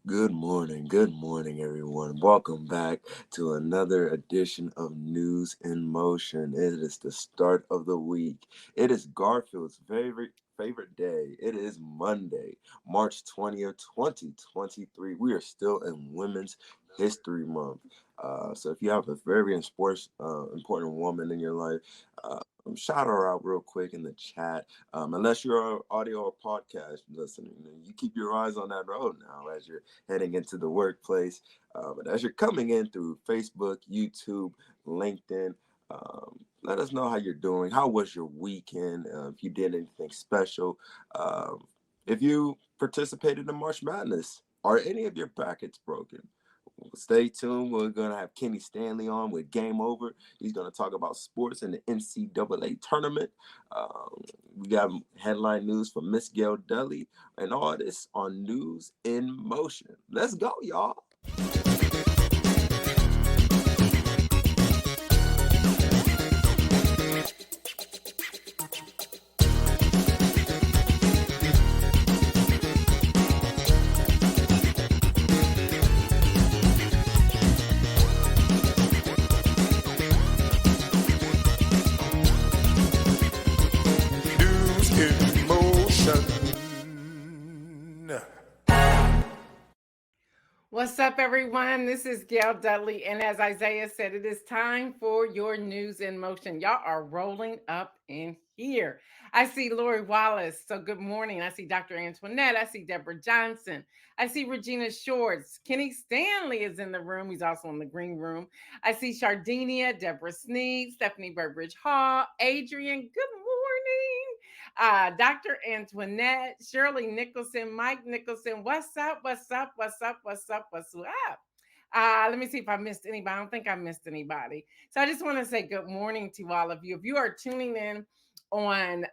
Good morning, everyone. Welcome back to another edition of News in Motion. It is the start of the week. It is Garfield's favorite day. It is Monday, March 20th, 2023. We are still in Women's History Month. So if you have a very important woman in your life, shout her out real quick in the chat. Unless you're an audio or podcast listening, you keep your eyes on that road now as you're heading into the workplace. But as you're coming in through Facebook, YouTube, LinkedIn, let us know how you're doing. How was your weekend? If you did anything special, if you participated in March Madness, are any of your brackets broken? Stay tuned. We're going to have Kenny Stanley on with Game Over. He's going to talk about sports in the NCAA tournament. We got headline news from Miss Gail Dudley and all this on News in Motion. Let's go, y'all. News in motion. What's up, everyone? This is Gail Dudley, and as Isaiah said, it is time for your News in Motion. Y'all are rolling up in here. I see Lori Wallace, so good morning. I see Dr. Antoinette. I see Deborah Johnson. I see Regina Shorts. Kenny Stanley is in the room. He's also in the green room. I see Shardinia, Deborah Sneed, Stephanie Burbridge Hall, Adrian. Good morning. Dr. Antoinette, Shirley Nicholson, Mike Nicholson. What's up? What's up? What's up? What's up? What's up? Let me see if I missed anybody. I don't think I missed anybody. So I just want to say good morning to all of you. If you are tuning in on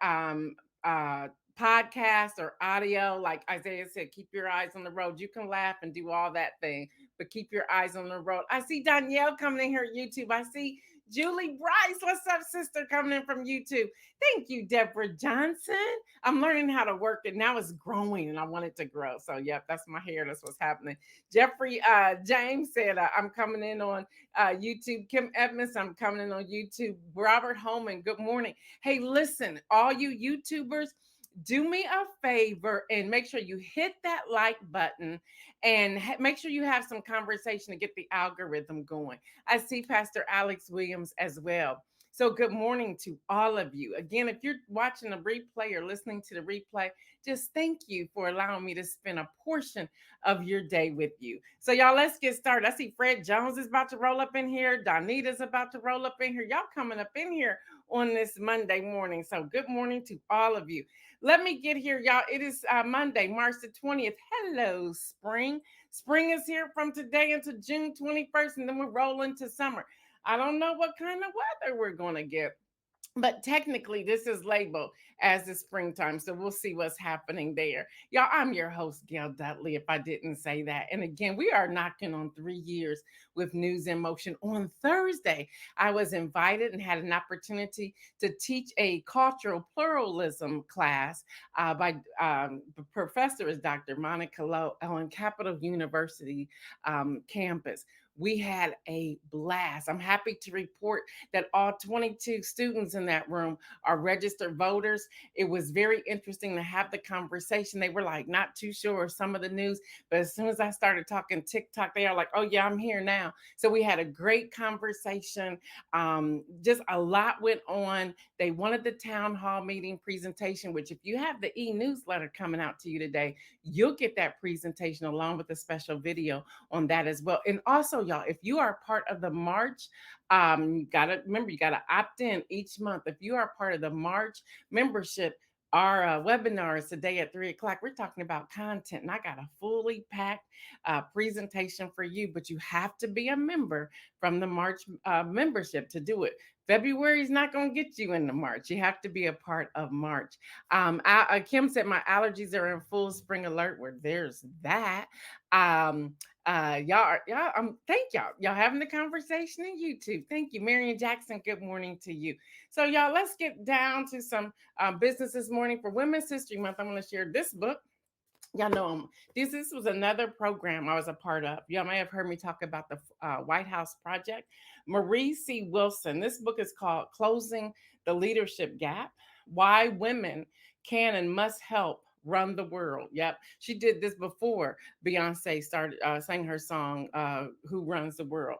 podcast or audio, like Isaiah said, keep your eyes on the road. You can laugh and do all that thing, but keep your eyes on the road. I see Danielle coming in here at YouTube. I see Julie Bryce. What's up, sister? Coming in from YouTube. Thank you, Deborah Johnson. I'm learning how to work it. Now it's growing and I want it to grow. So, yep, that's my hair. That's what's happening. Jeffrey James said, I'm coming in on YouTube. Kim Edmonds, I'm coming in on YouTube. Robert Holman, good morning. Hey, listen, all you YouTubers, do me a favor and make sure you hit that like button and make sure you have some conversation to get the algorithm going. I see Pastor Alex Williams as well. So, good morning to all of you. Again, if you're watching the replay or listening to the replay, just thank you for allowing me to spend a portion of your day with you. So, y'all, let's get started. I see Fred Jones is about to roll up in here. Donita's about to roll up in here. Y'all coming up in here on this Monday morning. So, good morning to all of you. Let me get here, y'all. It is Monday, March the 20th. Hello, spring. Spring is here from today until June 21st, and then we're rolling to summer. I don't know what kind of weather we're going to get. But technically, this is labeled as the springtime. So we'll see what's happening there. Y'all, I'm your host, Gail Dudley, if I didn't say that. And again, we are knocking on 3 years with News in Motion. On Thursday, I was invited and had an opportunity to teach a cultural pluralism class by the professor is Dr. Monica Lowe on Capital University campus. We had a blast. I'm happy to report that all 22 students in that room are registered voters. It was very interesting to have the conversation. They were like not too sure of some of the news, but as soon as I started talking TikTok, they are like, oh yeah, I'm here now. So we had a great conversation. Just a lot went on. They wanted the town hall meeting presentation, which if you have the e-newsletter coming out to you today, you'll get that presentation along with a special video on that as well. And also, y'all, if you are part of the March, you gotta remember, you gotta opt in each month. If you are part of the March membership, our webinar is today at 3 o'clock. We're talking about content, and I got a fully packed presentation for you, but you have to be a member from the March membership to do it. February is not going to get you into March. You have to be a part of March. Kim said my allergies are in full spring alert. Where there's that. Thank y'all. Y'all having the conversation in YouTube. Thank you, Marion Jackson. Good morning to you. So, y'all, let's get down to some business this morning for Women's History Month. I'm going to share this book. Y'all know this was another program I was a part of. Y'all may have heard me talk about the White House Project. Marie C. Wilson. This book is called "Closing the Leadership Gap: Why Women Can and Must Help Run the World." Yep, she did this before Beyonce started sang her song "Who Runs the World."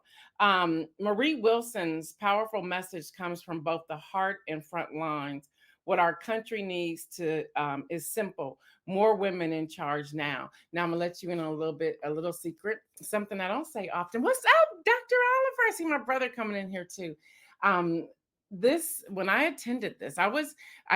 Marie Wilson's powerful message comes from both the heart and front lines. What our country needs to is simple: more women in charge now. Now I'm gonna let you in on a little bit, a little secret, something I don't say often. What's up, Dr. Oliver? I see my brother coming in here too. Um, this when I attended this,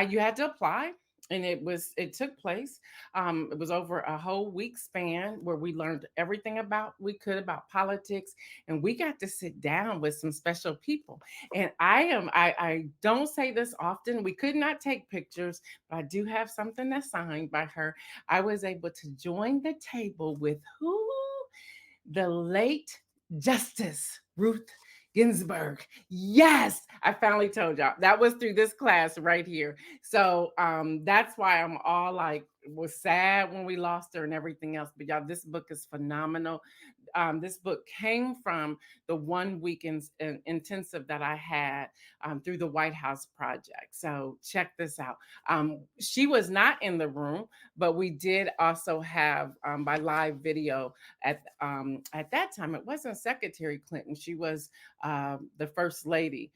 you had to apply, and it took place. It was over a whole week span where we learned everything we could about politics, and we got to sit down with some special people. And I don't say this often. We could not take pictures, but I do have something that's signed by her. I was able to join the table with who? The late Justice Ruth Ginsburg. Yes, I finally told y'all that was through this class right here. So that's why I'm all like was sad when we lost her and everything else. But y'all, this book is phenomenal. This book came from the 1 week intensive that I had through the White House Project. So check this out. She was not in the room, but we did also have by live video at that time. It wasn't Secretary Clinton; she was the First Lady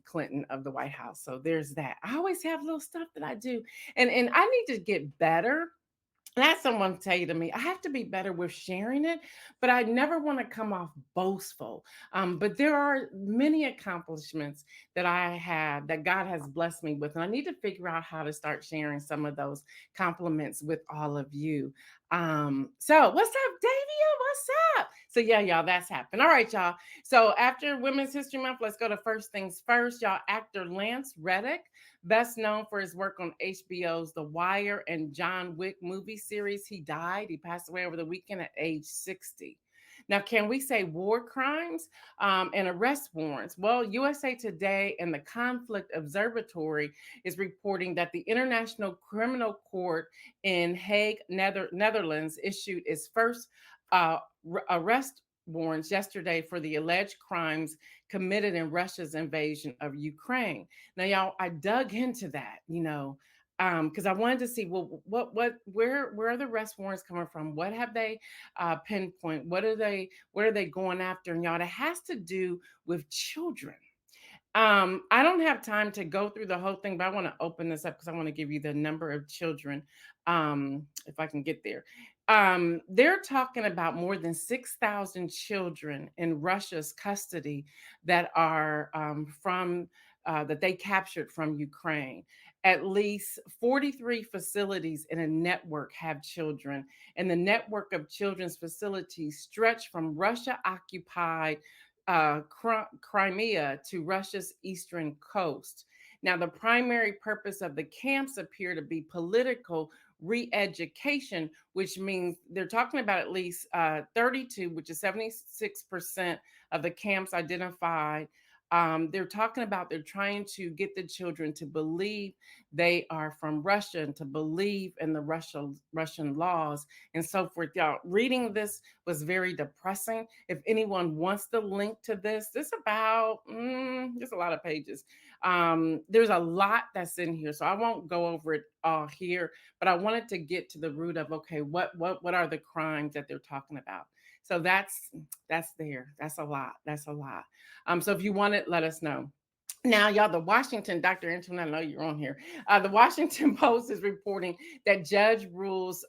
Clinton of the White House. So there's that. I always have little stuff that I do, and I need to get better. And I had someone tell you to me, I have to be better with sharing it, but I never want to come off boastful. But there are many accomplishments that I have that God has blessed me with, and I need to figure out how to start sharing some of those compliments with all of you. So what's up, Davia? What's up? So yeah, y'all, that's happened. All right, y'all. So after Women's History Month, let's go to first things first. Y'all, actor Lance Reddick, best known for his work on HBO's The Wire and John Wick movie series. He died. He passed away over the weekend at age 60. Now, can we say war crimes and arrest warrants? Well, USA Today and the Conflict Observatory is reporting that the International Criminal Court in Hague, Netherlands, issued its first arrest warrants yesterday for the alleged crimes committed in Russia's invasion of Ukraine. Now, y'all, I dug into that, because I wanted to see, well, where are the arrest warrants coming from? What have they pinpoint? What are they going after? And y'all, it has to do with children. I don't have time to go through the whole thing, but I want to open this up because I want to give you the number of children, if I can get there. They're talking about more than 6,000 children in Russia's custody that are from that they captured from Ukraine. At least 43 facilities in a network have children, and the network of children's facilities stretch from Russia occupied Crimea to Russia's eastern coast. Now, the primary purpose of the camps appear to be political re-education, which means they're talking about at least 32, which is 76% of the camps identified. They're talking about they're trying to get the children to believe they are from Russia and to believe in the Russian laws and so forth. Y'all, reading this was very depressing. If anyone wants the link to this about there's a lot of pages. There's a lot that's in here, so I won't go over it all here. But I wanted to get to the root of what are the crimes that they're talking about. So that's there. That's a lot. That's a lot. So if you want it, let us know. Now, y'all, Dr. Antoine, I know you're on here. The Washington Post is reporting that judge rules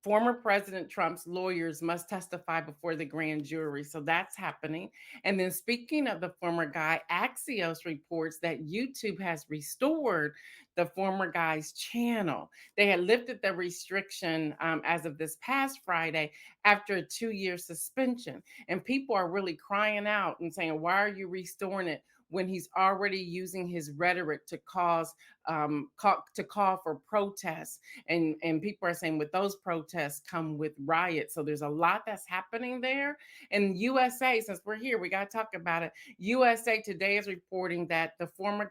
former President Trump's lawyers must testify before the grand jury. So that's happening. And then speaking of the former guy, Axios reports that YouTube has restored the former guy's channel. They had lifted the restriction as of this past Friday after a 2-year suspension. And people are really crying out and saying, why are you restoring it when he's already using his rhetoric to call for protests, and people are saying with those protests come with riots. So there's a lot that's happening there. And USA, since we're here, we got to talk about it. USA Today is reporting that the former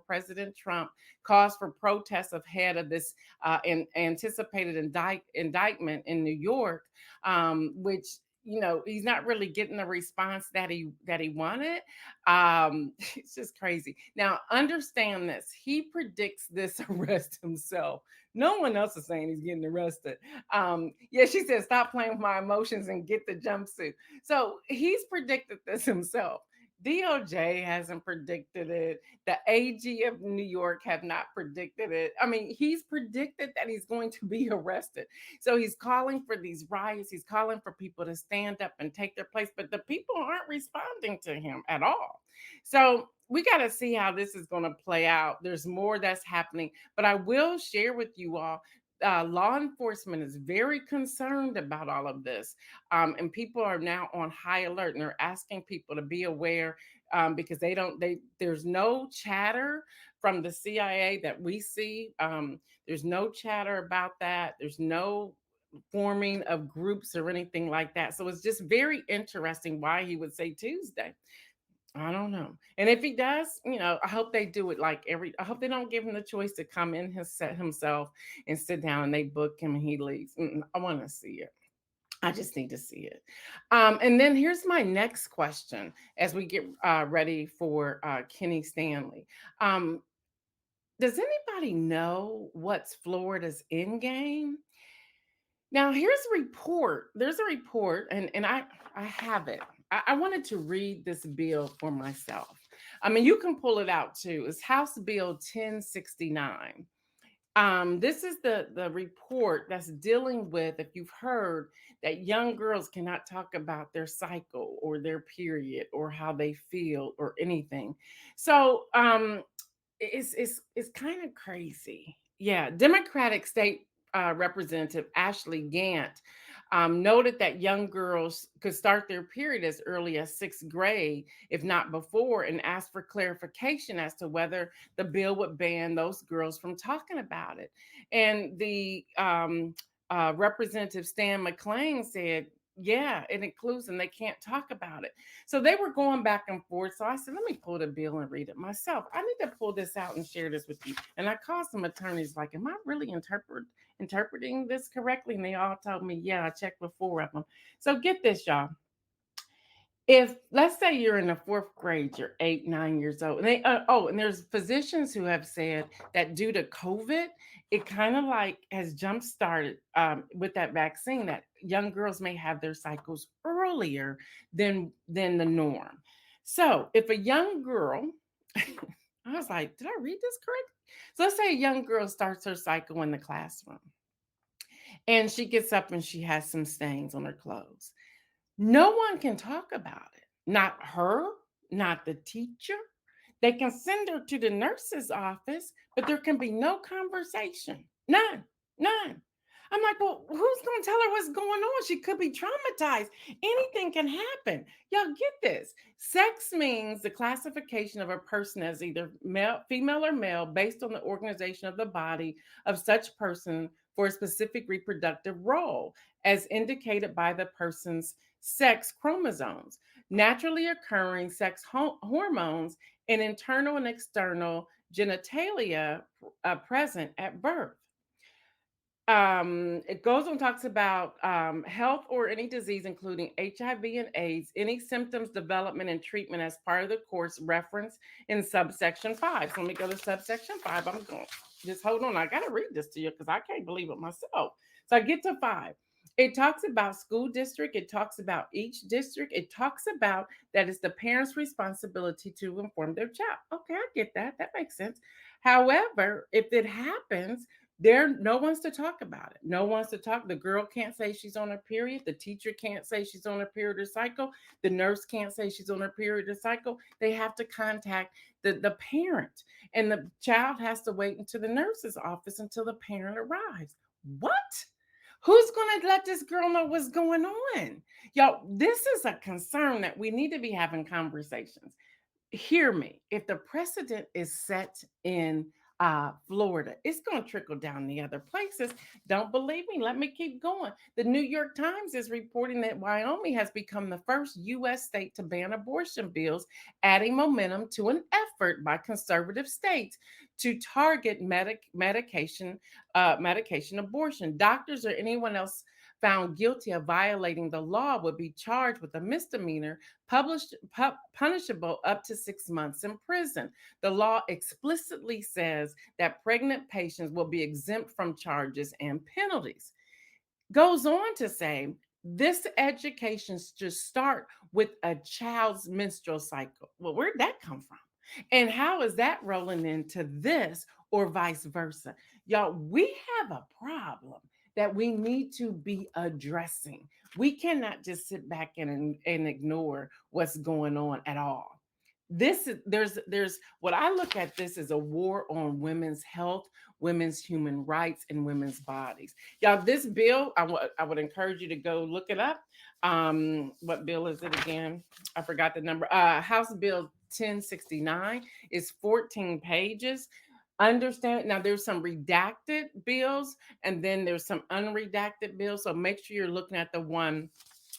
President Trump, calls for protests ahead of this anticipated indictment in New York, which, he's not really getting the response that he wanted. It's just crazy. Now understand this, he predicts this arrest himself. No one else is saying he's getting arrested. Yeah, she said stop playing with my emotions and get the jumpsuit. So he's predicted this himself. DOJ hasn't predicted it. The AG of New York have not predicted it. I mean, he's predicted that he's going to be arrested. So he's calling for these riots. He's calling for people to stand up and take their place, but the people aren't responding to him at all. So we got to see how this is going to play out. There's more that's happening, but I will share with you all. Law enforcement is very concerned about all of this, and people are now on high alert, and they're asking people to be aware, because there's no chatter from the CIA that we see. There's no chatter about that. There's no forming of groups or anything like that. So it's just very interesting why he would say Tuesday. I don't know. And if he does, I hope they do it I hope they don't give him the choice to come in his set himself and sit down and they book him and he leaves. I want to see it. I just need to see it. And then here's my next question as we get ready for Kenny Stanley. Does anybody know what's Florida's end game? Now, here's a report. There's a report, and I have it. I wanted to read this bill for myself. I mean, you can pull it out too. It's House Bill 1069. This is the report that's dealing with, if you've heard, that young girls cannot talk about their cycle or their period or how they feel or anything. So it's kind of crazy. Yeah, Democratic State Representative Ashley Gant noted that young girls could start their period as early as sixth grade, if not before, and asked for clarification as to whether the bill would ban those girls from talking about it. And the Representative Stan McLean said, yeah, it includes, and they can't talk about it. So they were going back and forth. So I said, let me pull the bill and read it myself. I need to pull this out and share this with you. And I called some attorneys, like, am I really interpreting this correctly? And they all told me, yeah, I checked with four of them. So get this, y'all. If, let's say, you're in the fourth grade, you're 8, 9 years old, and and there's physicians who have said that due to COVID, it kind of like has jump started with that vaccine, that young girls may have their cycles earlier than the norm. So if a young girl, I was like, did I read this correct? So let's say a young girl starts her cycle in the classroom, and she gets up and she has some stains on her clothes. No one can talk about it. Not her, not the teacher. They can send her to the nurse's office, but there can be no conversation. None. None. I'm like, well, who's going to tell her what's going on? She could be traumatized. Anything can happen. Y'all get this. Sex means the classification of a person as either male, female, or male based on the organization of the body of such person for a specific reproductive role, as indicated by the person's sex chromosomes, naturally occurring sex hormones, and internal and external genitalia present at birth. It goes on, talks about health or any disease, including HIV and AIDS, any symptoms, development, and treatment as part of the course referenced in subsection 5. So let me go to subsection 5. I'm going, just hold on. I got to read this to you because I can't believe it myself. So I get to 5. It talks about school district. It talks about each district. It talks about that it's the parent's responsibility to inform their child. Okay, I get that. That makes sense. However, if it happens, no one's to talk about it. No one's to talk. The girl can't say she's on her period. The teacher can't say she's on her period or cycle. The nurse can't say she's on her period or cycle. They have to contact the parent, and the child has to wait until the nurse's office until the parent arrives. What? Who's going to let this girl know what's going on? Y'all, this is a concern that we need to be having conversations. hear me. If the precedent is set in Florida, it's going to trickle down the other places. Don't believe me? Let me keep going. The New York Times is reporting that Wyoming has become the first U.S. state to ban abortion bills, adding momentum to an effort by conservative states to target medication abortion. Doctors or anyone else found guilty of violating the law would be charged with a misdemeanor punishable up to 6 months in prison. The law explicitly says that pregnant patients will be exempt from charges and penalties. Goes on to say this education should start with a child's menstrual cycle. Well, where'd that come from? And how is that rolling into this or vice versa? Y'all, we have a problem that we need to be addressing. We cannot just sit back and ignore what's going on at all. This is there's what I look at this as a war on women's health, women's human rights, and women's bodies. Y'all, this bill, I would encourage you to go look it up. What bill is it again? I forgot the number. House Bill 1069 is 14 pages. Understand now, there's some redacted bills and then there's some unredacted bills. So make sure you're looking at the one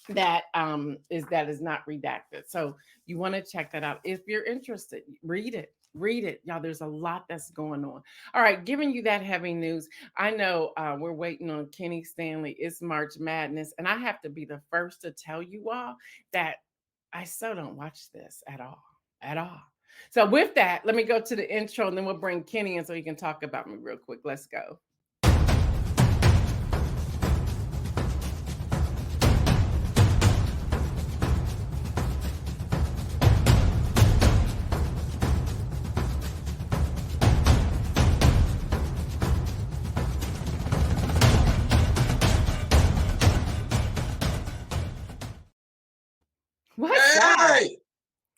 that is not redacted. So you want to check that out. If you're interested, read it. Read it. Y'all, there's a lot that's going on. All right, giving you that heavy news. I know we're waiting on Kenny Stanley. It's March Madness. And I have to be the first to tell you all that I so don't watch this at all. At all. So with that, let me go to the intro and then we'll bring Kenny in so he can talk about me real quick. Let's go. What's up? Hey,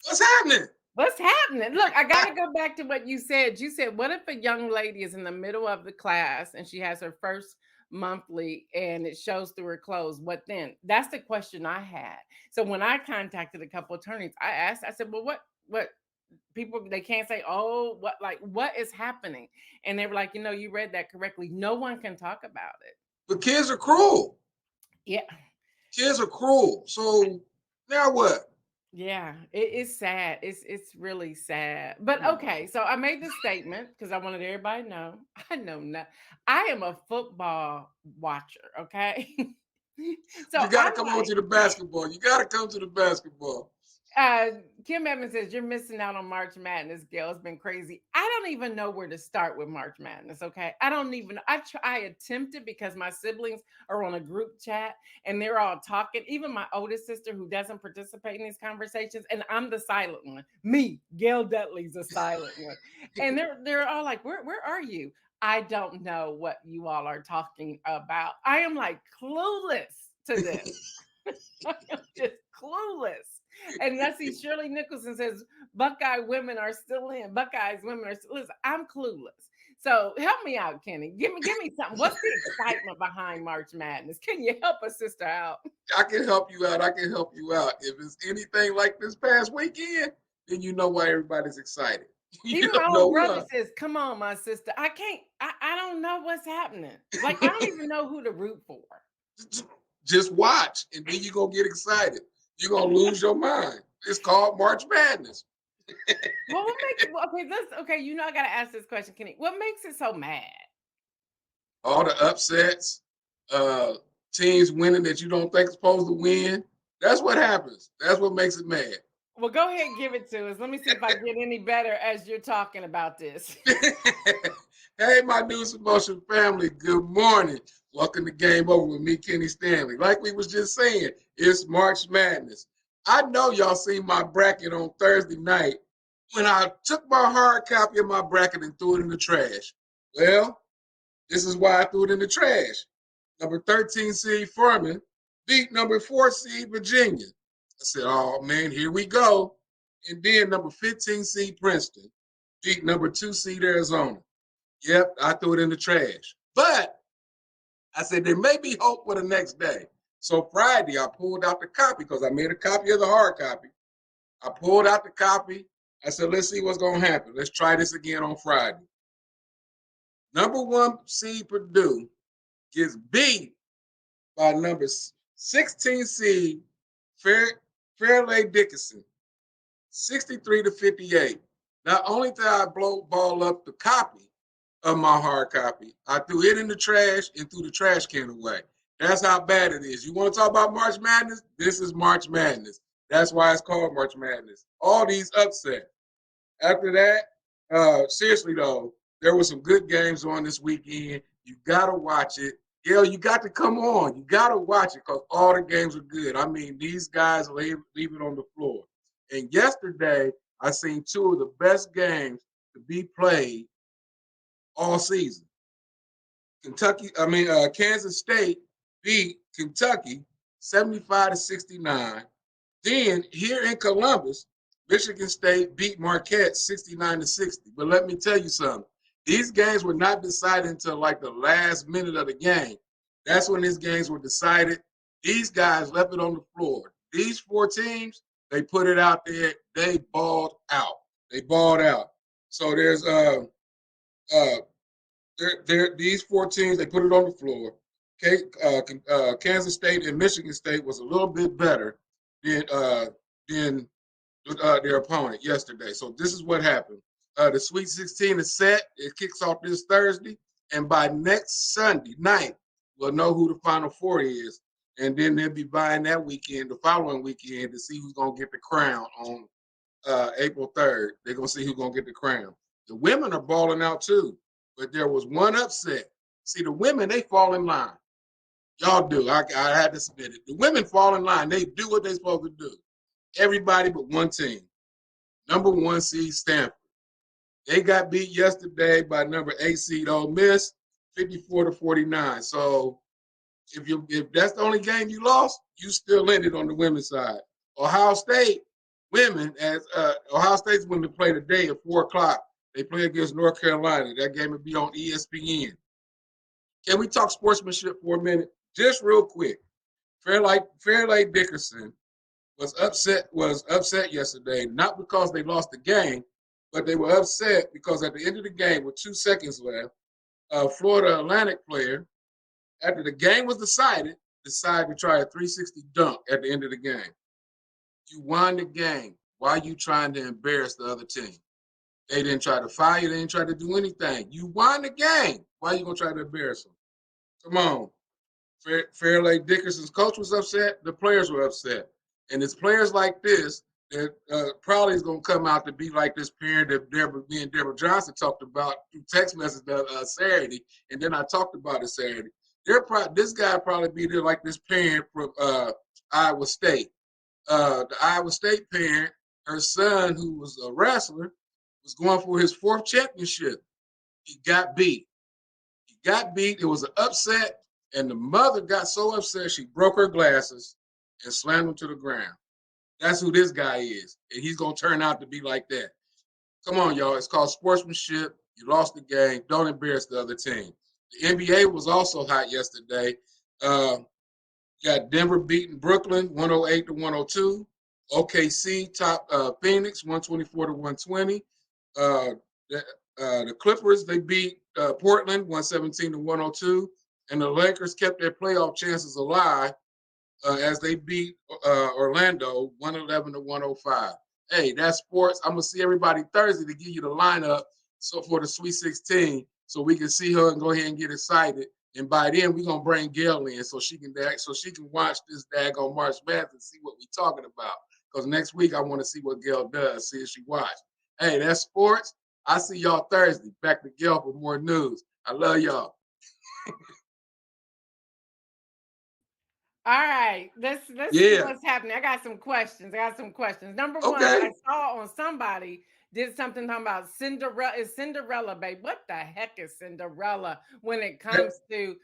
what's happening? What's happening? Look, I got to go back to what you said. You said, what if a young lady is in the middle of the class and she has her first monthly and it shows through her clothes? What then? That's the question I had. So when I contacted a couple attorneys, I asked, I said, well, what people, they can't say, oh, what is happening? And they were like, you read that correctly. No one can talk about it. But kids are cruel. Yeah. Kids are cruel. So now what? Yeah, it's sad. It's really sad. But okay, so I made this statement because I wanted everybody to know. I know not. I am a football watcher. Okay, so You got I'm to come over like, to the basketball. You got to come to the basketball. Kim Evans says you're missing out on March Madness, Gail. It's been crazy. I don't even know where to start with March Madness. Okay, I don't even. I attempted because my siblings are on a group chat and they're all talking. Even my oldest sister, who doesn't participate in these conversations, and I'm the silent one. Me, Gail Dudley's the silent one, and they're all like, "Where are you?" I don't know what you all are talking about. I am like clueless to this. I am just clueless. And I see Shirley Nicholson says Buckeye women are still in. Buckeyes women are still. Listen, I'm clueless. So help me out, Kenny. Give me something. What's the excitement behind March Madness? Can you help a sister out? I can help you out. I can help you out. If it's anything like this past weekend, then you know why everybody's excited. Even my old brother says, "Come on, my sister. I can't. I don't know what's happening. Like I don't even know who to root for." Just watch, and then you're gonna get excited. You're gonna lose your mind. It's called March Madness. Well, what makes okay? I gotta ask this question, Kenny. What makes it so mad? All the upsets, teams winning that you don't think supposed to win. That's what happens. That's what makes it mad. Well, go ahead and give it to us. Let me see if I get any better as you're talking about this. Hey, my News Emotion family, good morning. Welcome to Game Over with me, Kenny Stanley. Like we was just saying, it's March Madness. I know y'all seen my bracket on Thursday night when I took my hard copy of my bracket and threw it in the trash. Well, this is why I threw it in the trash. Number 13 seed Furman beat number 4 seed Virginia. I said, oh, man, here we go. And then number 15 seed Princeton beat number 2 seed Arizona. Yep, I threw it in the trash. But I said there may be hope for the next day. So Friday, I pulled out the copy because I made a copy of the hard copy. I pulled out the copy. I said, let's see what's going to happen. Let's try this again on Friday. Number 1 seed Purdue gets beat by number 16 seed Fairleigh Dickinson, 63-58. Not only did I ball up the copy of my hard copy, I threw it in the trash and threw the trash can away. That's how bad it is. You want to talk about March Madness? This is March Madness. That's why it's called March Madness. All these upsets. After that, seriously though, there were some good games on this weekend. You gotta watch it. Gail, you got to come on. You gotta watch it because all the games are good. I mean, these guys leave it on the floor. And yesterday, I seen 2 of the best games to be played all season. Kansas State beat Kentucky 75-69. Then here in Columbus, Michigan State beat Marquette 69-60. But let me tell you something. These games were not decided until like the last minute of the game. That's when these games were decided. These guys left it on the floor. These 4 teams, they put it out there. They balled out. They balled out. So there's these 4 teams, they put it on the floor. Kansas State and Michigan State was a little bit better than their opponent yesterday. So this is what happened. The Sweet 16 is set. It kicks off this Thursday. And by next Sunday night, we'll know who the Final Four is. And then they'll be buying that weekend, the following weekend, to see who's going to get the crown on April 3rd. They're going to see who's going to get the crown. The women are balling out too. But there was one upset. See, the women, they fall in line. Y'all do. I had to submit it. The women fall in line. They do what they're supposed to do. Everybody but one team. Number 1 seed Stanford. They got beat yesterday by number 8 seed Ole Miss, 54-49. So if that's the only game you lost, you still ended on the women's side. Ohio State's women play today at 4:00. They play against North Carolina. That game will be on ESPN. Can we talk sportsmanship for a minute? Just real quick. Fairleigh Dickinson was upset yesterday, not because they lost the game, but they were upset because at the end of the game, with 2 seconds left, a Florida Atlantic player, after the game was decided to try a 360 dunk at the end of the game. You won the game. Why are you trying to embarrass the other team? They didn't try to fire you. They didn't try to do anything. You won the game. Why are you going to try to embarrass them? Come on. Fairleigh Dickinson's coach was upset. The players were upset. And it's players like this that probably is going to come out to be like this parent that Deborah Johnson talked about through text message Saturday. And then I talked about it Saturday. This guy probably be there like this parent from Iowa State. The Iowa State parent, her son, who was a wrestler, was going for his 4th championship. He got beat. It was an upset, and the mother got so upset she broke her glasses and slammed them to the ground. That's who this guy is, and he's going to turn out to be like that. Come on, y'all. It's called sportsmanship. You lost the game. Don't embarrass the other team. The NBA was also hot yesterday. Got Denver beating Brooklyn 108-102. OKC top Phoenix 124-120. The Clippers, they beat Portland 117-102. And the Lakers kept their playoff chances alive as they beat Orlando 111-105. Hey, that's sports. I'm going to see everybody Thursday to give you the lineup for the Sweet 16 so we can see her and go ahead and get excited. And by then, we're going to bring Gail in so she can watch this daggone March Madness and see what we're talking about. Because next week, I want to see what Gail does, see if she watches. Hey, that's sports. I see y'all Thursday. Back to Gail for more news. I love y'all. All right, let's see what's happening. I got some questions. Number 1, I saw on somebody did something talking about Cinderella. Is Cinderella, babe? What the heck is Cinderella when it comes to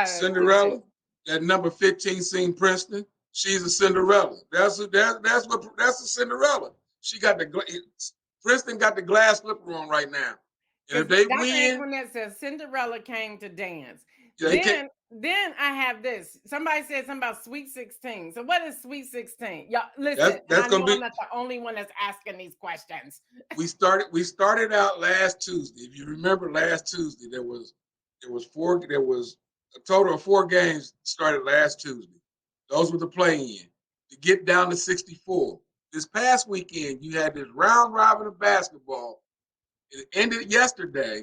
Cinderella? That number 15 seen Princeton. She's a Cinderella. That's a Cinderella. She got Princeton got the glass slipper on right now. And if they win, when that says Cinderella came to dance. They can't. Then I have this. Somebody said something about Sweet 16. So what is Sweet 16? Y'all listen, and That's I know gonna I'm be. not the only one that's asking these questions. We started out last Tuesday. If you remember, last Tuesday there was a total of 4 games started last Tuesday. Those were the play-in to get down to 64. This past weekend, you had this round robin of basketball. It ended yesterday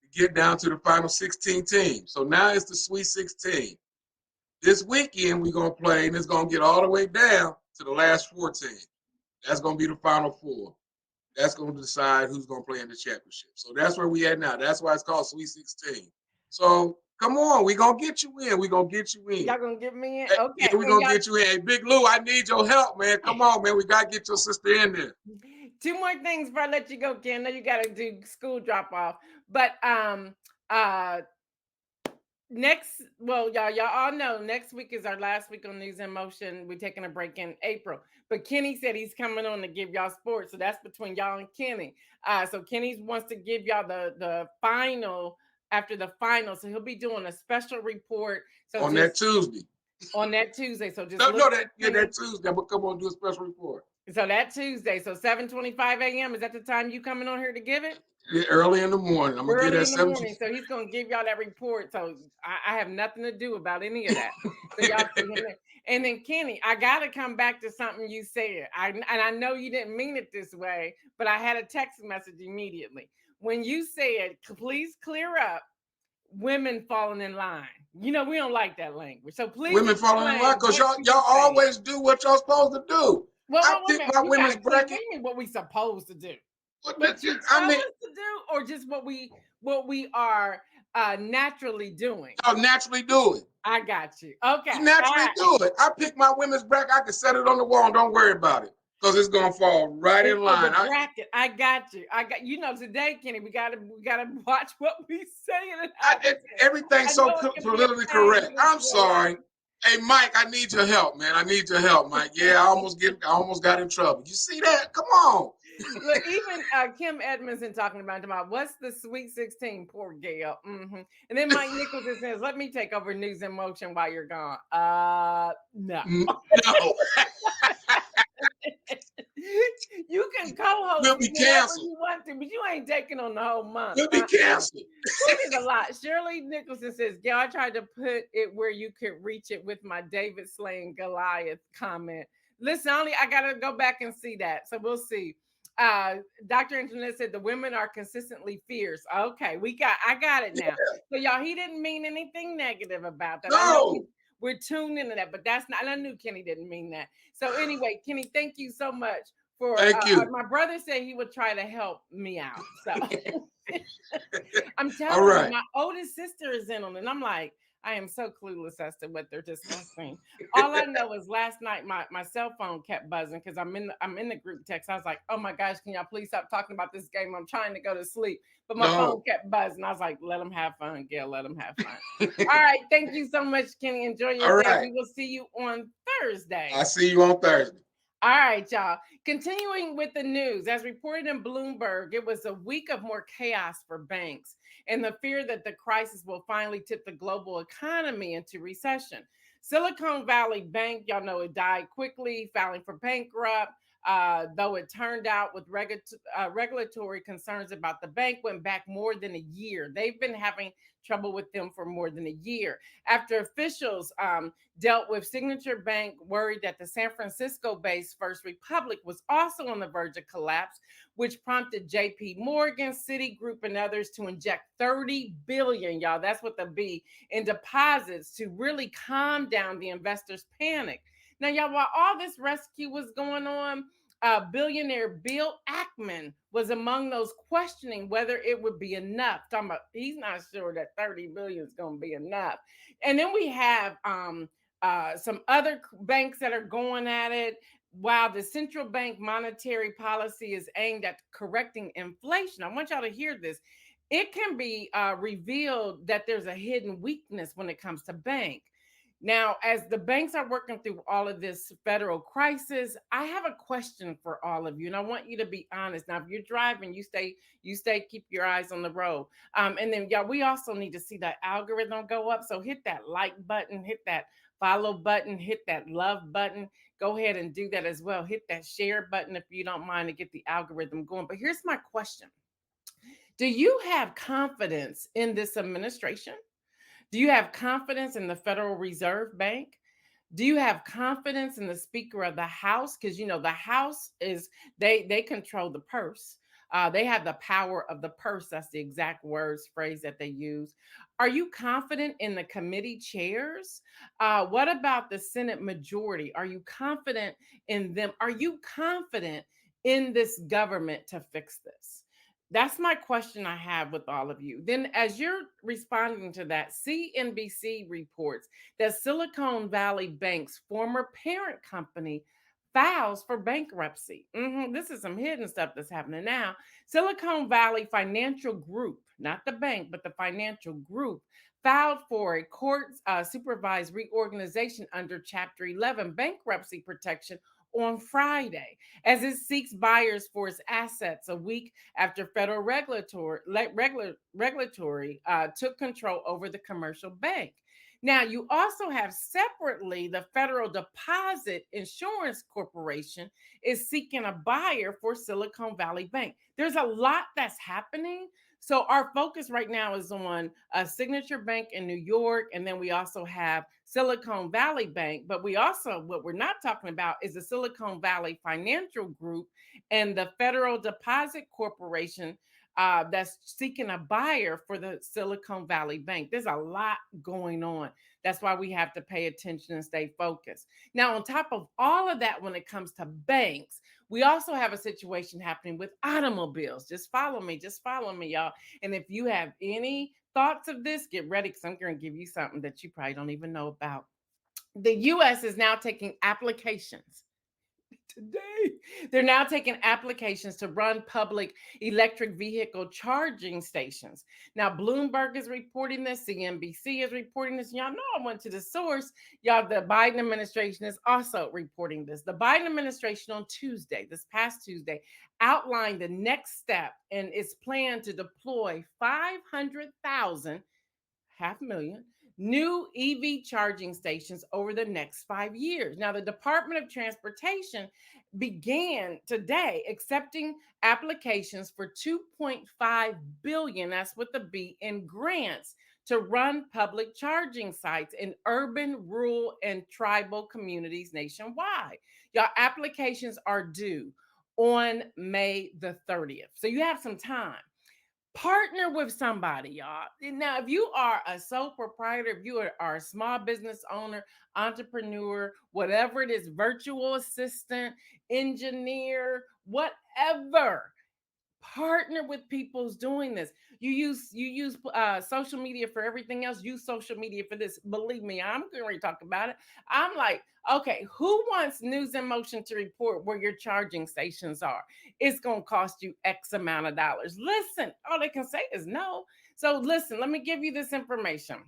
to get down to the final 16 teams. So now it's the Sweet 16. This weekend we're gonna play, and it's gonna get all the way down to the last 14. That's gonna be the final 4. That's going to decide who's going to play in the championship. So that's where we at now. That's why it's called Sweet 16. So come on, we going to get you in. we going to get you in. Y'all gonna get me in? Hey, Okay. yeah, we And going to get you in. Hey, Big Lou, I need your help, man. Come on, man. We got to get your sister in there. 2 more things before I let you go, Ken. I know you gotta do school drop off. But uh y'all all know next week is our last week on News in Motion. We're taking a break in April, but Kenny said he's coming on to give y'all sports, so that's between y'all and Kenny. So Kenny wants to give y'all the final after the final, so he'll be doing a special report. So On just that Tuesday. on that Tuesday, so just No, look for Kenny. that Tuesday. I'm going to come on and do a special report. So that Tuesday, so 7:25 a.m. Is that the time you coming on here to give it? Yeah, early in the morning. I'm going to get Early at in the 7. morning. So he's gonna give y'all that report. So I have nothing to do about any of that. So y'all see him there. And then Kenny, I gotta come back to something you said. And I know you didn't mean it this way, but I had a text message immediately when you said, please clear up women falling in line. You know, we don't like that language. So please Women falling in line explain because what y'all, you y'all were saying. always do what y'all supposed to do. I Well, wait a pick minute. my You women's gotta keep bracket. reading what we supposed to do. What What you I tell mean, us to do, or just what we are naturally doing. y'all naturally do it. I got you. Okay. You All naturally right. do it. I pick my women's bracket. I can set it on the wall. And don't worry about it because it's gonna fall right in Oh, the line. bracket. I got you. Today, Kenny, we gotta watch what we say and how we say it. Everything's I so know it can be a politically pain to correct. listen I'm to a lot. sorry. Hey, Mike, I need your help, man. I need your help, Mike. Yeah, I almost got in trouble. You see that? Come on. Look, even Kim Edmondson talking about what's the Sweet 16, poor Gail. And then Mike Nicholson says, let me take over News in Motion while you're gone. No. No, You can co-host we'll be whenever canceled. you want to, but you ain't taking on the whole month. We'll be canceled. It is a lot. Shirley Nicholson says, Gail, I tried to put it where you could reach it with my David slaying Goliath comment. Listen, I gotta go back and see that. So we'll see. Dr. Internet said the women are consistently fierce. Okay, I got it now. So y'all, he didn't mean anything negative about that. I know No. we're tuned into that, but that's not. I knew Kenny didn't mean that. So anyway, Kenny, thank you so much for. Thank you. My brother said he would try to help me out. So I'm All telling you, right. my oldest sister is in on it, and I'm like, I am so clueless as to what they're discussing. All I know is last night my cell phone kept buzzing because I'm in the group text. I was like, oh my gosh, can y'all please stop talking about this game? I'm trying to go to sleep, but my phone No. kept buzzing. I was like, let them have fun, Gail. Let them have fun. All right, thank you so much, Kenny. Enjoy your All day. right. We will see you on Thursday. I see you on Thursday. All right, y'all. Continuing with the news, as reported in Bloomberg, it was a week of more chaos for banks and the fear that the crisis will finally tip the global economy into recession. Silicon Valley Bank, y'all know it died quickly, filing for bankrupt. Though it turned out with regulatory concerns about the bank went back more than a year. They've been having trouble with them for more than a year. After officials dealt with Signature Bank, worried that the San Francisco-based First Republic was also on the verge of collapse, which prompted JP Morgan, Citigroup, and others to inject $30 billion, y'all, that's what the B, in deposits to really calm down the investors' panic. Now, y'all, while all this rescue was going on, billionaire Bill Ackman was among those questioning whether it would be enough. Talking about he's not sure that 30 billion is going to be enough. And then we have some other banks that are going at it. While the central bank monetary policy is aimed at correcting inflation, I want y'all to hear this. It can be revealed that there's a hidden weakness when it comes to bank. Now, as the banks are working through all of this federal crisis, I have a question for all of you, and I want you to be honest. Now, if you're driving, you stay, keep your eyes on the road. And then, y'all, we also need to see that algorithm go up. So hit that like button, hit that follow button, hit that love button. Go ahead and do that as well. Hit that share button if you don't mind to get the algorithm going. But here's my question: do you have confidence in this administration? Do you have confidence in the Federal Reserve Bank? Do you have confidence in the Speaker of the House? Because the House is they control the purse. They have the power of the purse. That's the exact phrase that they use. Are you confident in the committee chairs? What about the Senate majority? Are you confident in them? Are you confident in this government to fix this? That's my question I have with all of you. Then, as you're responding to that, CNBC reports that Silicon Valley Bank's former parent company files for bankruptcy. This is some hidden stuff that's happening now. Silicon Valley Financial Group, not the bank, but the financial group, filed for a court supervised reorganization under Chapter 11 bankruptcy protection on Friday, as it seeks buyers for its assets a week after federal regulatory took control over the commercial bank. Now, you also have separately the Federal Deposit Insurance Corporation is seeking a buyer for Silicon Valley Bank. There's a lot that's happening. So our focus right now is on a Signature Bank in New York, and then we also have Silicon Valley Bank. But what we're not talking about is the Silicon Valley Financial Group and the Federal Deposit Corporation that's seeking a buyer for the Silicon Valley Bank. There's a lot going on. That's why we have to pay attention and stay focused. Now, on top of all of that, when it comes to banks, we also have a situation happening with automobiles. Just follow me, y'all. And if you have any thoughts of this, get ready because I'm going to give you something that you probably don't even know about. The U.S. is now taking applications today. They're now taking applications to run public electric vehicle charging stations. Now, Bloomberg is reporting this, CNBC is reporting this. Y'all know I went to the source. Y'all, the Biden administration is also reporting this. The Biden administration on Tuesday, this past Tuesday, outlined the next step in its plan to deploy 500,000, 500,000 new EV charging stations over the next 5 years. Now, the Department of Transportation began today accepting applications for 2.5 billion, that's with the B, in grants to run public charging sites in urban, rural, and tribal communities nationwide. Y'all, applications are due on May the 30th. So you have some time. Partner with somebody, y'all. Now, if you are a sole proprietor, if you are a small business owner, entrepreneur, whatever it is, virtual assistant, engineer, whatever, partner with people who's doing this. You use social media for everything else. Use social media for this. Believe me, I'm going to talk about it. I'm like, okay, who wants News in Motion to report where your charging stations are? It's going to cost you X amount of dollars. Listen, all they can say is no. So listen, let me give you this information.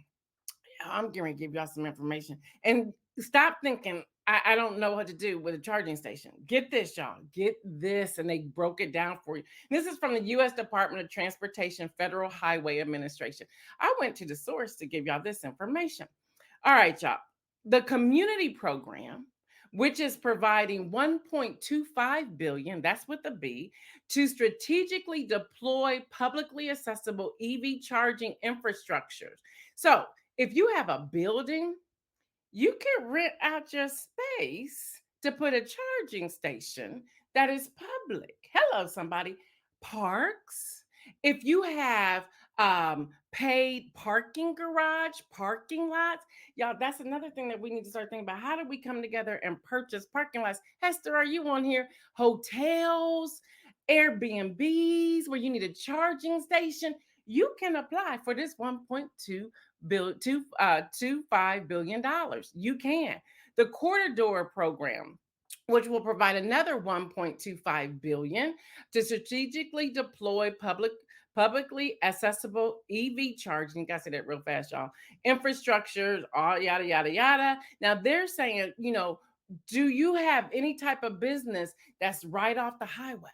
I'm going to give y'all some information. And stop thinking I don't know what to do with a charging station. Get this, y'all. Get this. And they broke it down for you. This is from the U.S. Department of Transportation Federal Highway Administration. I went to the source to give y'all this information. All right, y'all. The community program, which is providing 1.25 billion, that's with the B, to strategically deploy publicly accessible EV charging infrastructures. So if you have a building, you can rent out your space to put a charging station that is public. Hello, somebody. Parks. If you have paid parking garage, parking lots, y'all, that's another thing that we need to start thinking about. How do we come together and purchase parking lots? Hester, are you on here? Hotels, Airbnbs, where you need a charging station. You can apply for this 1.25 billion dollars. You can. The Corridor program, which will provide another 1.25 billion to strategically deploy publicly accessible EV charging. You gotta say that real fast, y'all. Infrastructure, all yada yada yada. Now they're saying, do you have any type of business that's right off the highway?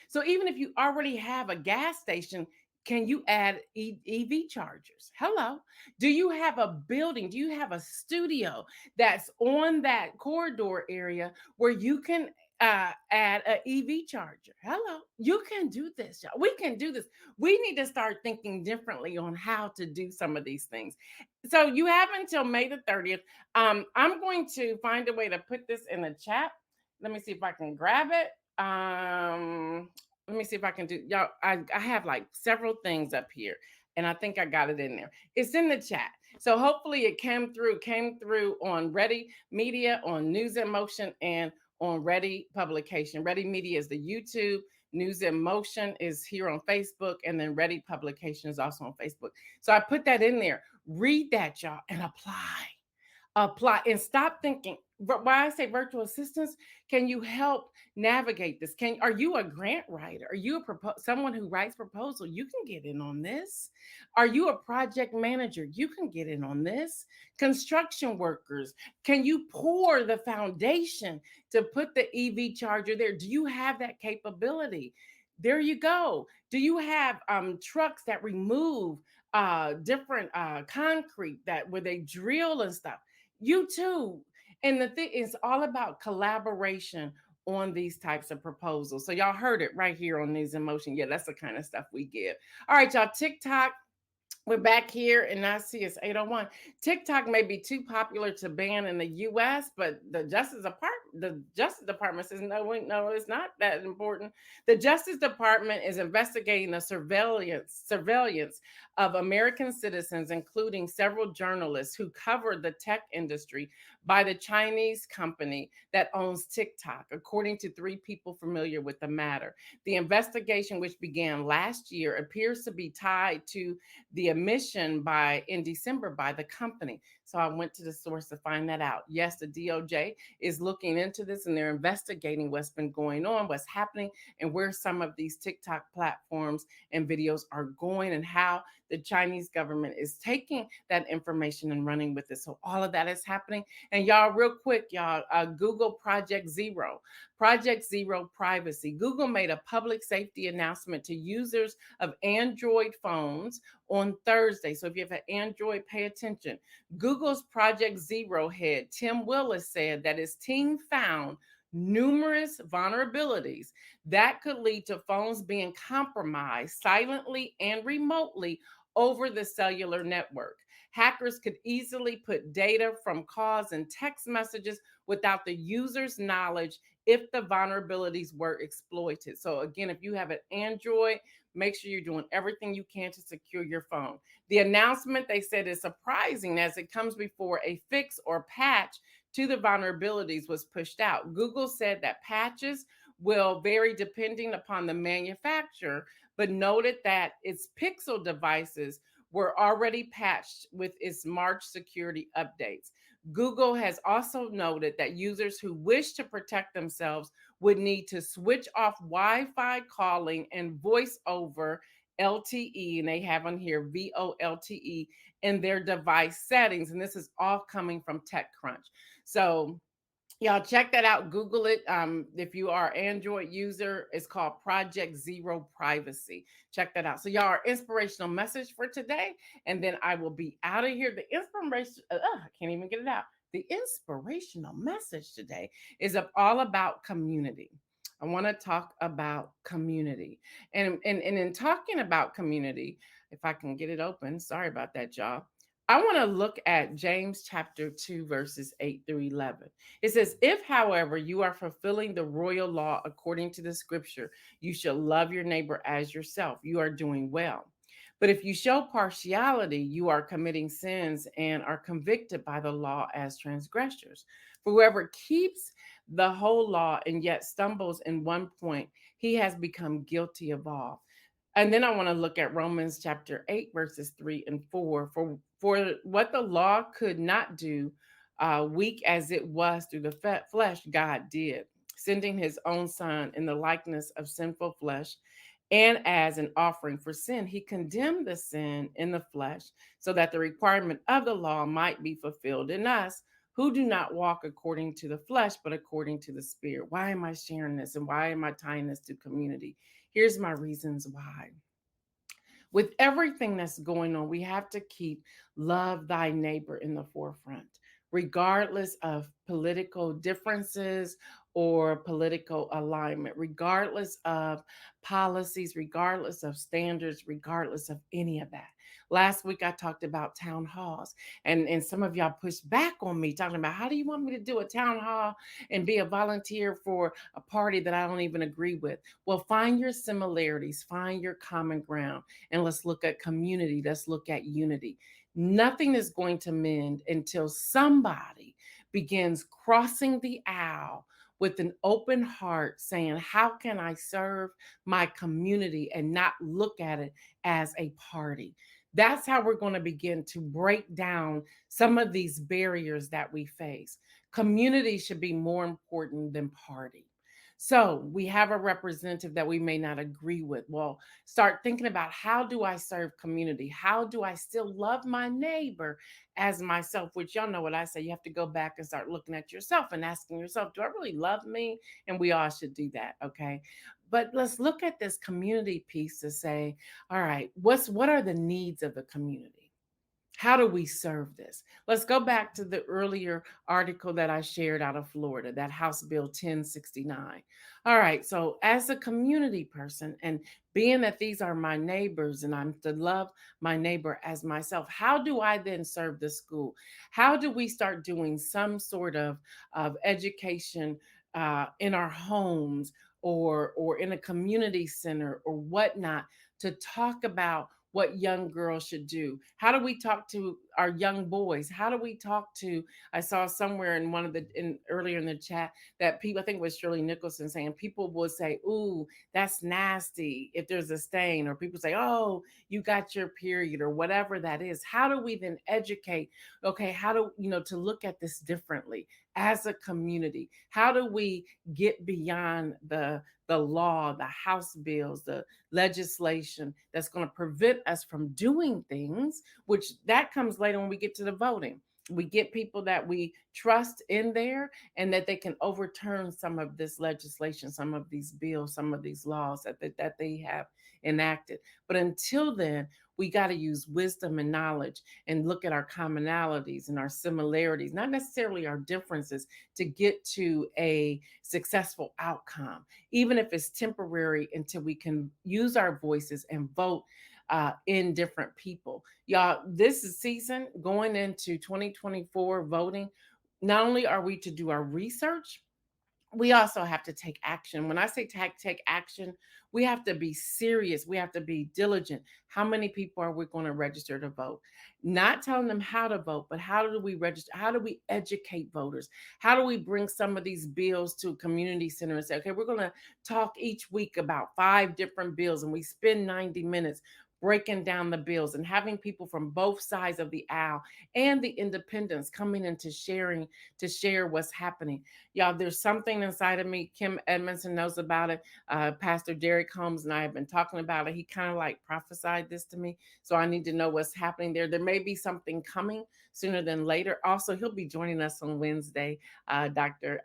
So even if you already have a gas station, can you add EV chargers? Hello. Do you have a building? Do you have a studio that's on that corridor area where you can add an EV charger? Hello. You can do this, y'all. We can do this. We need to start thinking differently on how to do some of these things. So you have until May the 30th. I'm going to find a way to put this in the chat. Let me see if I can grab it. Let me see if I can do, y'all. I have like several things up here, and I think I got it in there. It's in the chat. So hopefully it came through on Ready Media, on News in Motion, and on Ready Publication. Ready Media is the YouTube. News in Motion is here on Facebook, and then Ready Publication is also on Facebook. So I put that in there. Read that, y'all, and apply and stop thinking. But why I say virtual assistants, can you help navigate this? Are you a grant writer? Are you someone who writes proposal? You can get in on this. Are you a project manager? You can get in on this. Construction workers, can you pour the foundation to put the EV charger there? Do you have that capability? There you go. Do you have trucks that remove different concrete that where they drill and stuff? You too. And the thing is all about collaboration on these types of proposals. So y'all heard it right here on News in Motion. Yeah, that's the kind of stuff we give. All right, y'all. TikTok. We're back here, and I see it's 8:01. TikTok may be too popular to ban in the U.S., but the Justice Department says no, no, it's not that important. The Justice Department is investigating the surveillance of American citizens, including several journalists who covered the tech industry by the Chinese company that owns TikTok, according to three people familiar with the matter. The investigation, which began last year, appears to be tied to the admission in December by the company. So I went to the source to find that out. Yes, the DOJ is looking into this and they're investigating what's been going on, what's happening, and where some of these TikTok platforms and videos are going and how the Chinese government is taking that information and running with it. So all of that is happening. And y'all, real quick, y'all, Google Project Zero privacy. Google made a public safety announcement to users of Android phones on Thursday. So if you have an Android, pay attention. Google's Project Zero head, Tim Willis, said that his team found numerous vulnerabilities that could lead to phones being compromised silently and remotely over the cellular network. Hackers could easily put data from calls and text messages without the user's knowledge if the vulnerabilities were exploited. So again, if you have an Android, make sure you're doing everything you can to secure your phone. The announcement, they said, is surprising as it comes before a fix or patch to the vulnerabilities was pushed out. Google said that patches will vary depending upon the manufacturer, but noted that its Pixel devices were already patched with its March security updates. Google has also noted that users who wish to protect themselves would need to switch off Wi-Fi calling and voice over LTE, and they have on here VoLTE in their device settings. And this is all coming from TechCrunch. So y'all check that out. Google it. If you are an Android user, it's called Project Zero Privacy. Check that out. So y'all, our inspirational message for today, and then I will be out of here. The inspiration, I can't even get it out. The inspirational message today is all about community. I want to talk about community. And in talking about community, if I can get it open, sorry about that, y'all. I want to look at James chapter 2, verses 8 through 11. It says, if, however, you are fulfilling the royal law according to the scripture, you shall love your neighbor as yourself. You are doing well. But if you show partiality, you are committing sins and are convicted by the law as transgressors. For whoever keeps the whole law and yet stumbles in one point, he has become guilty of all. And then I want to look at Romans chapter 8, verses 3 and 4. For what the law could not do, weak as it was through the flesh, God did, sending his own son in the likeness of sinful flesh. And as an offering for sin, he condemned the sin in the flesh so that the requirement of the law might be fulfilled in us who do not walk according to the flesh, but according to the Spirit. Why am I sharing this and why am I tying this to community? Here's my reasons why. With everything that's going on, we have to keep love thy neighbor in the forefront, regardless of political differences or political alignment, regardless of policies, regardless of standards, regardless of any of that. Last week, I talked about town halls, and some of y'all pushed back on me talking about how do you want me to do a town hall and be a volunteer for a party that I don't even agree with? Well, find your similarities, find your common ground, and let's look at community. Let's look at unity. Nothing is going to mend until somebody begins crossing the aisle with an open heart saying, how can I serve my community and not look at it as a party? That's how we're going to begin to break down some of these barriers that we face. Community should be more important than party. So we have a representative that we may not agree with. Well, start thinking about, how do I serve community? How do I still love my neighbor as myself? Which y'all know what I say. You have to go back and start looking at yourself and asking yourself, do I really love me? And we all should do that. Okay. But let's look at this community piece to say, all right, what are the needs of the community? How do we serve this? Let's go back to the earlier article that I shared out of Florida, that House Bill 1069. All right, so as a community person, and being that these are my neighbors and I'm to love my neighbor as myself, how do I then serve the school? How do we start doing some sort of education in our homes or in a community center or whatnot to talk about what young girls should do? How do we talk to our young boys? How do we talk to, I saw somewhere in one of the earlier in the chat that people, I think it was Shirley Nicholson saying, people will say, ooh, that's nasty if there's a stain, or people say, oh, you got your period, or whatever that is. How do we then educate? Okay, how do to look at this differently as a community? How do we get beyond the law, the House bills, the legislation that's going to prevent us from doing things, which that comes later when we get to the voting. We get people that we trust in there and that they can overturn some of this legislation, some of these bills, some of these laws that they have enacted. But until then, we got to use wisdom and knowledge and look at our commonalities and our similarities, not necessarily our differences, to get to a successful outcome, even if it's temporary, until we can use our voices and vote in different people. Y'all, this is season going into 2024 voting. Not only are we to do our research, we also have to take action. When I say take action, we have to be serious. We have to be diligent. How many people are we going to register to vote? Not telling them how to vote, but how do we register? How do we educate voters? How do we bring some of these bills to a community center and say, okay, we're going to talk each week about 5 different bills, and we spend 90 minutes breaking down the bills and having people from both sides of the aisle and the independents coming in to share what's happening. Y'all, there's something inside of me. Kim Edmondson knows about it. Pastor Derek Holmes and I have been talking about it. He kind of like prophesied this to me. So I need to know what's happening there. There may be something coming sooner than later. Also, he'll be joining us on Wednesday. Dr.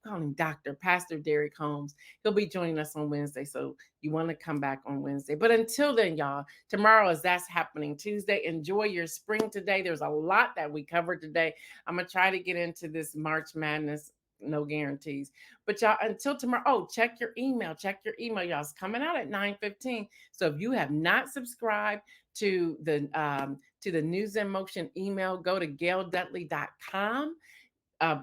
Calling him Dr. Pastor Derek Holmes. He'll be joining us on Wednesday. So you want to come back on Wednesday. But until then, y'all, tomorrow is That's Happening Tuesday. Enjoy your spring today. There's a lot that we covered today. I'm going to try to get into this March Madness. No guarantees. But y'all, until tomorrow, check your email. Check your email, y'all. It's coming out at 9:15. So if you have not subscribed to the News in Motion email, go to gaildudley.com.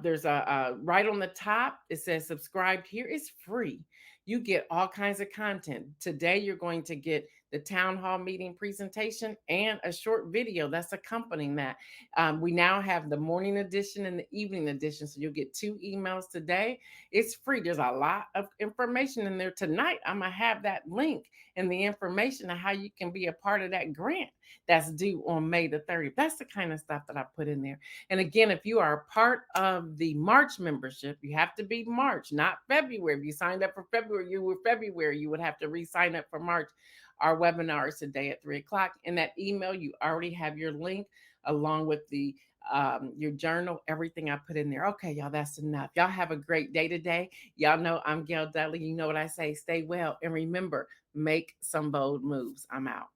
There's a right on the top, it says subscribed here. It's free. You get all kinds of content. Today you're going to get the town hall meeting presentation and a short video that's accompanying that. We now have the morning edition and the evening edition, so you'll get 2 emails today. It's free. There's a lot of information in there. Tonight I'm gonna have that link and the information of how you can be a part of that grant that's due on May the 30th. That's the kind of stuff that I put in there. And again, if you are a part of the March membership, you have to be March, not February. If you signed up for February, February, you would have to re-sign up for March. Our webinar is today at 3 o'clock. In that email, you already have your link along with the your journal, everything I put in there. Okay, y'all, that's enough. Y'all have a great day today. Y'all know I'm Gail Dudley. You know what I say, stay well. And remember, make some bold moves. I'm out.